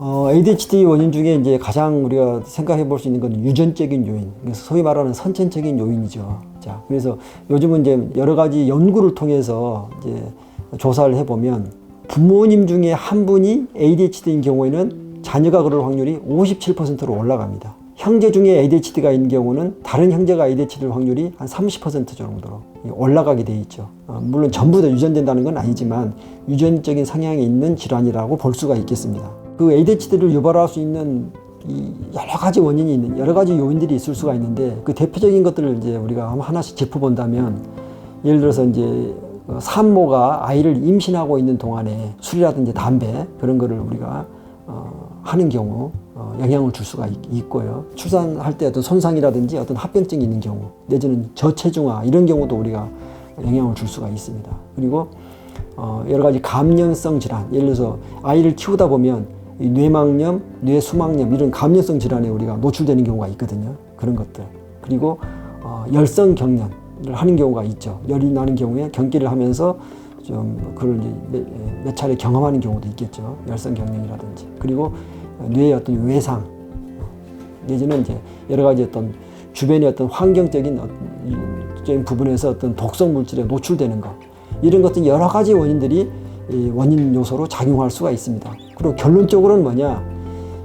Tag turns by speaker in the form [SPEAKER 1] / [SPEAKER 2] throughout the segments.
[SPEAKER 1] ADHD 원인 중에 이제 가장 우리가 생각해 볼 수 있는 건 유전적인 요인, 그래서 소위 말하는 선천적인 요인이죠. 자, 그래서 요즘은 이제 여러 가지 연구를 통해서 이제 조사를 해보면 부모님 중에 한 분이 ADHD인 경우에는 자녀가 그럴 확률이 57%로 올라갑니다. 형제 중에 ADHD가 있는 경우는 다른 형제가 ADHD일 확률이 한 30% 정도로 올라가게 돼 있죠. 물론 전부 다 유전된다는 건 아니지만 유전적인 성향이 있는 질환이라고 볼 수가 있겠습니다. 그 ADHD를 유발할 수 있는 여러 가지 원인이 있는 여러 가지 요인들이 있을 수가 있는데 그 대표적인 것들을 이제 우리가 하나씩 짚어본다면 예를 들어서 이제 산모가 아이를 임신하고 있는 동안에 술이라든지 담배 그런 거를 우리가 하는 경우 영향을 줄 수가 있고요. 출산할 때 어떤 손상이라든지 어떤 합병증이 있는 경우 내지는 저체중아 이런 경우도 우리가 영향을 줄 수가 있습니다. 그리고 여러 가지 감염성 질환 예를 들어서 아이를 키우다 보면 이 뇌막염, 뇌수막염 이런 감염성 질환에 우리가 노출되는 경우가 있거든요. 그런 것들. 그리고 열성 경련을 하는 경우가 있죠. 열이 나는 경우에 경기를 하면서 좀 그걸 이제 몇 차례 경험하는 경우도 있겠죠. 열성 경련이라든지. 그리고 뇌의 어떤 외상 내지는 이제 여러 가지 어떤 주변의 어떤 환경적인 부분에서 어떤 독성 물질에 노출되는 것 이런 것들 여러 가지 원인들이 원인 요소로 작용할 수가 있습니다. 그리고 결론적으로는 뭐냐?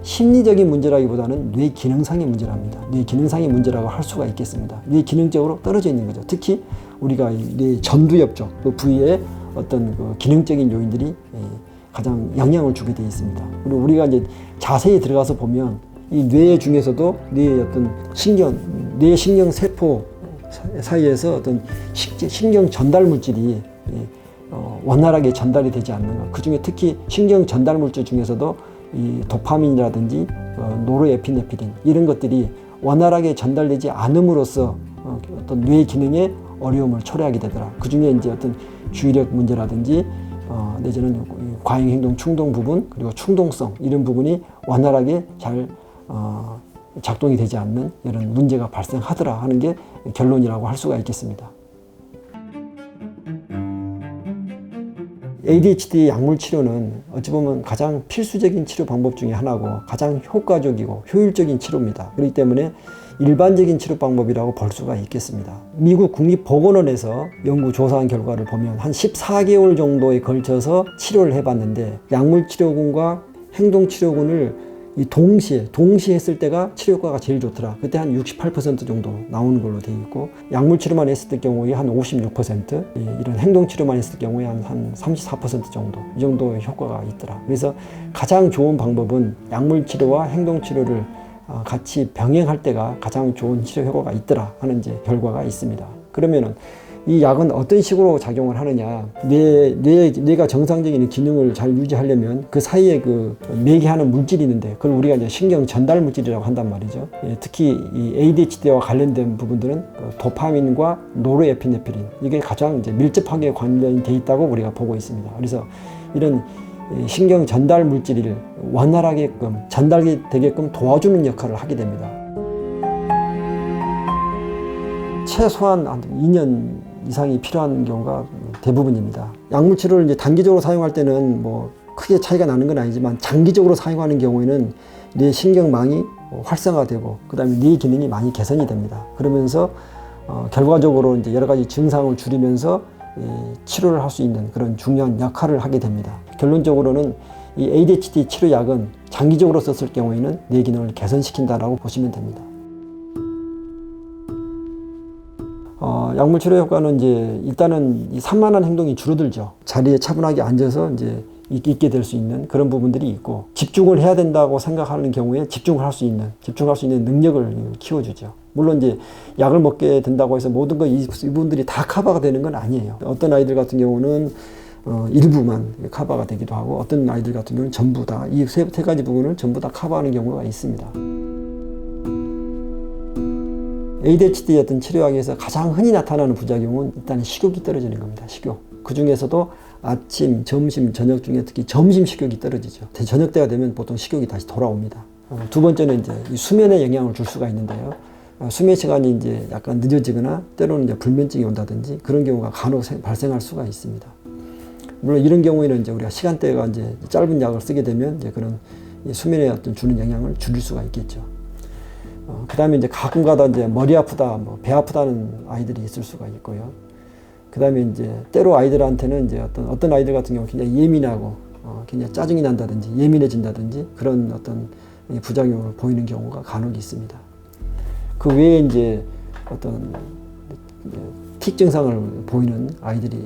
[SPEAKER 1] 심리적인 문제라기보다는 뇌 기능상의 문제랍니다. 뇌 기능상의 문제라고 할 수가 있겠습니다. 뇌 기능적으로 떨어져 있는 거죠. 특히 우리가 뇌 전두엽 쪽 그 부위에 어떤 그 기능적인 요인들이 가장 영향을 주게 되어 있습니다. 그리고 우리가 이제 자세히 들어가서 보면 이 뇌 중에서도 뇌의 어떤 뇌 신경 세포 사이에서 어떤 신경 전달 물질이 원활하게 전달이 되지 않는 것. 그 중에 특히 신경 전달 물질 중에서도 이 도파민이라든지 노르에피네프린 이런 것들이 원활하게 전달되지 않음으로써 어떤 뇌 기능에 어려움을 초래하게 되더라. 그 중에 이제 어떤 주의력 문제라든지 내지는 과잉행동 충동 부분 그리고 충동성 이런 부분이 원활하게 잘 작동이 되지 않는 이런 문제가 발생하더라 하는 게 결론이라고 할 수가 있겠습니다. ADHD 약물 치료는 어찌 보면 가장 필수적인 치료 방법 중에 하나고 가장 효과적이고 효율적인 치료입니다. 그렇기 때문에 일반적인 치료 방법이라고 볼 수가 있겠습니다. 미국 국립보건원에서 연구 조사한 결과를 보면 한 14개월 정도에 걸쳐서 치료를 해봤는데 약물 치료군과 행동 치료군을 동시에 했을 때가 치료 효과가 제일 좋더라. 그때 한 68% 정도 나오는 걸로 되어 있고 약물 치료만 했을 때 경우에 한 56%, 이런 행동 치료만 했을 경우에 한 34% 정도 이 정도의 효과가 있더라. 그래서 가장 좋은 방법은 약물 치료와 행동 치료를 같이 병행할 때가 가장 좋은 치료 효과가 있더라 하는 이제 결과가 있습니다. 그러면은 이 약은 어떤 식으로 작용을 하느냐? 뇌가 정상적인 기능을 잘 유지하려면 그 사이에 그 매개하는 물질이 있는데 그걸 우리가 이제 신경 전달 물질이라고 한단 말이죠. 특히 이 ADHD와 관련된 부분들은 도파민과 노르에피네프린 이게 가장 이제 밀접하게 관련이 돼 있다고 우리가 보고 있습니다. 그래서 이런 신경 전달 물질을 원활하게끔 전달되게끔 도와주는 역할을 하게 됩니다. 최소한 한 2년 이상이 필요한 경우가 대부분입니다. 약물 치료를 이제 단기적으로 사용할 때는 뭐 크게 차이가 나는 건 아니지만 장기적으로 사용하는 경우에는 뇌 신경망이 활성화되고 그다음에 뇌 기능이 많이 개선이 됩니다. 그러면서 결과적으로 이제 여러 가지 증상을 줄이면서 치료를 할 수 있는 그런 중요한 역할을 하게 됩니다. 결론적으로는 이 ADHD 치료약은 장기적으로 썼을 경우에는 뇌 기능을 개선시킨다라고 보시면 됩니다. 약물 치료 효과는 이제 일단은 이 산만한 행동이 줄어들죠. 자리에 차분하게 앉아서 이제 있게 될 수 있는 그런 부분들이 있고 집중을 해야 된다고 생각하는 경우에 집중할 수 있는 능력을 키워주죠. 물론 이제 약을 먹게 된다고 해서 모든 이분들이 다 커버가 되는 건 아니에요. 어떤 아이들 같은 경우는 일부만 커버가 되기도 하고 어떤 아이들 같은 경우는 전부 다 이 세 가지 부분을 전부 다 커버하는 경우가 있습니다. ADHD 어떤 치료약에서 가장 흔히 나타나는 부작용은 일단 식욕이 떨어지는 겁니다. 식욕. 그 중에서도 아침, 점심, 저녁 중에 특히 점심 식욕이 떨어지죠. 저녁 때가 되면 보통 식욕이 다시 돌아옵니다. 두 번째는 이제 수면에 영향을 줄 수가 있는데요. 수면 시간이 이제 약간 늦어지거나 때로는 이제 불면증이 온다든지 그런 경우가 간혹 발생할 수가 있습니다. 물론 이런 경우에는 이제 우리가 시간대가 이제 짧은 약을 쓰게 되면 이제 그런 이 수면에 어떤 주는 영향을 줄일 수가 있겠죠. 그다음에 이제 가끔가다 이제 머리 아프다, 뭐 배 아프다는 아이들이 있을 수가 있고요. 그다음에 이제 때로 아이들한테는 이제 어떤 아이들 같은 경우 굉장히 예민하고 굉장히 짜증이 난다든지 예민해진다든지 그런 어떤 부작용을 보이는 경우가 간혹 있습니다. 그 외에 이제 어떤 틱 증상을 보이는 아이들이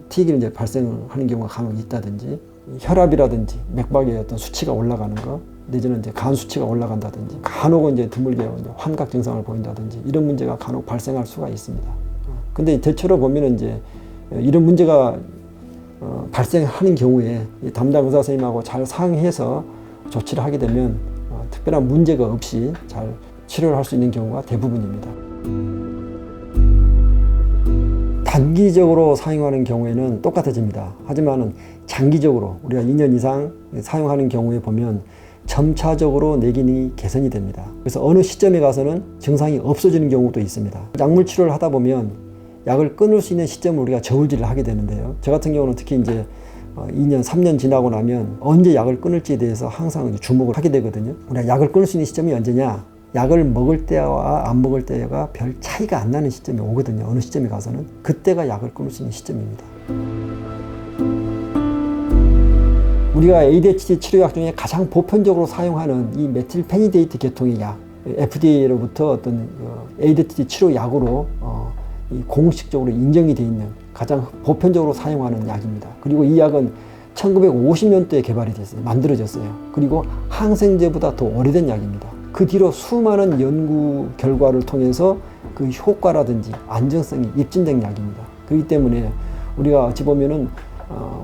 [SPEAKER 1] 틱이 이제 발생하는 경우가 간혹 있다든지 혈압이라든지 맥박의 어떤 수치가 올라가는 거 내지는 이제 간 수치가 올라간다든지 간혹은 이제 드물게 이제 환각 증상을 보인다든지 이런 문제가 간혹 발생할 수가 있습니다. 근데 대체로 보면은 이제 이런 문제가 발생하는 경우에 담당 의사 선생님하고 잘 상의해서 조치를 하게 되면 특별한 문제가 없이 잘 치료를 할 수 있는 경우가 대부분입니다. 단기적으로 사용하는 경우에는 똑같아집니다. 하지만 장기적으로 우리가 2년 이상 사용하는 경우에 보면 점차적으로 뇌 기능이 개선이 됩니다. 그래서 어느 시점에 가서는 증상이 없어지는 경우도 있습니다. 약물 치료를 하다 보면 약을 끊을 수 있는 시점을 우리가 저울질을 하게 되는데요. 저 같은 경우는 특히 이제 2년, 3년 지나고 나면 언제 약을 끊을지에 대해서 항상 주목을 하게 되거든요. 우리가 약을 끊을 수 있는 시점이 언제냐? 약을 먹을 때와 안 먹을 때가 별 차이가 안 나는 시점이 오거든요. 어느 시점에 가서는. 그때가 약을 끊을 수 있는 시점입니다. 우리가 ADHD 치료약 중에 가장 보편적으로 사용하는 이 메틸페니데이트 계통의 약, FDA로부터 어떤 ADHD 치료약으로 공식적으로 인정이 되어 있는 가장 보편적으로 사용하는 약입니다. 그리고 이 약은 1950년도에 개발이 됐어요. 만들어졌어요. 그리고 항생제보다 더 오래된 약입니다. 그 뒤로 수많은 연구 결과를 통해서 그 효과라든지 안정성이 입증된 약입니다. 그렇기 때문에 우리가 어찌 보면은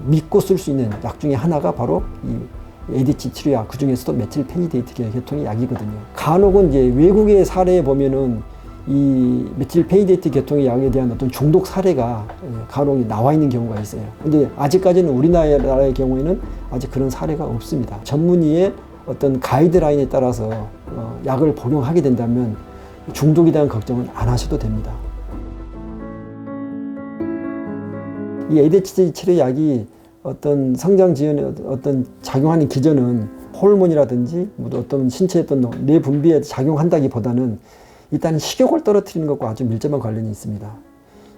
[SPEAKER 1] 믿고 쓸 수 있는 약 중에 하나가 바로 이 ADHD 치료약, 그 중에서도 메틸페니데이트 계통의 약이거든요. 간혹은 이제 외국의 사례에 보면은 이 메틸페니데이트 계통의 약에 대한 어떤 중독 사례가 간혹 나와 있는 경우가 있어요. 근데 아직까지는 우리나라의 경우에는 아직 그런 사례가 없습니다. 전문의의 어떤 가이드라인에 따라서 약을 복용하게 된다면 중독에 대한 걱정은 안 하셔도 됩니다. 이 ADHD 치료약이 어떤 성장 지연에 어떤 작용하는 기전은 호르몬이라든지 어떤 신체의 어떤 뇌 분비에 작용한다기보다는 일단 식욕을 떨어뜨리는 것과 아주 밀접한 관련이 있습니다.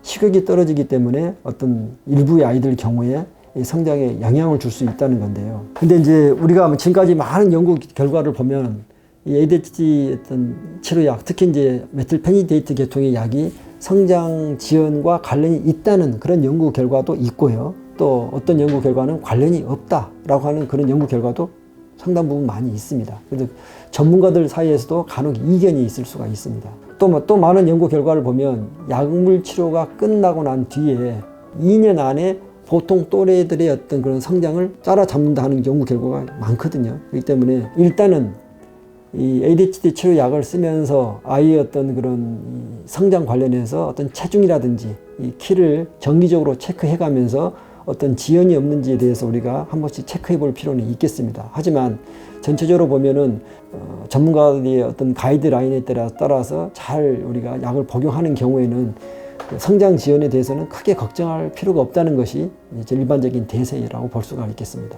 [SPEAKER 1] 식욕이 떨어지기 때문에 어떤 일부의 아이들 경우에 성장에 영향을 줄 수 있다는 건데요. 근데 이제 우리가 지금까지 많은 연구 결과를 보면 이 ADHD 어떤 치료약, 특히 이제 메틸페니데이트 계통의 약이 성장 지연과 관련이 있다는 그런 연구 결과도 있고요. 또 어떤 연구 결과는 관련이 없다라고 하는 그런 연구 결과도 상당 부분 많이 있습니다. 그래서 전문가들 사이에서도 간혹 이견이 있을 수가 있습니다. 또 많은 연구 결과를 보면 약물 치료가 끝나고 난 뒤에 2년 안에 보통 또래들의 어떤 그런 성장을 따라잡는다 하는 연구 결과가 많거든요. 그렇기 때문에 일단은 이 ADHD 치료약을 쓰면서 아이의 어떤 그런 성장 관련해서 어떤 체중이라든지 이 키를 정기적으로 체크해 가면서 어떤 지연이 없는지에 대해서 우리가 한 번씩 체크해 볼 필요는 있겠습니다. 하지만 전체적으로 보면은 전문가들의 어떤 가이드라인에 따라서 잘 우리가 약을 복용하는 경우에는 성장 지연에 대해서는 크게 걱정할 필요가 없다는 것이 일반적인 대세라고 볼 수가 있겠습니다.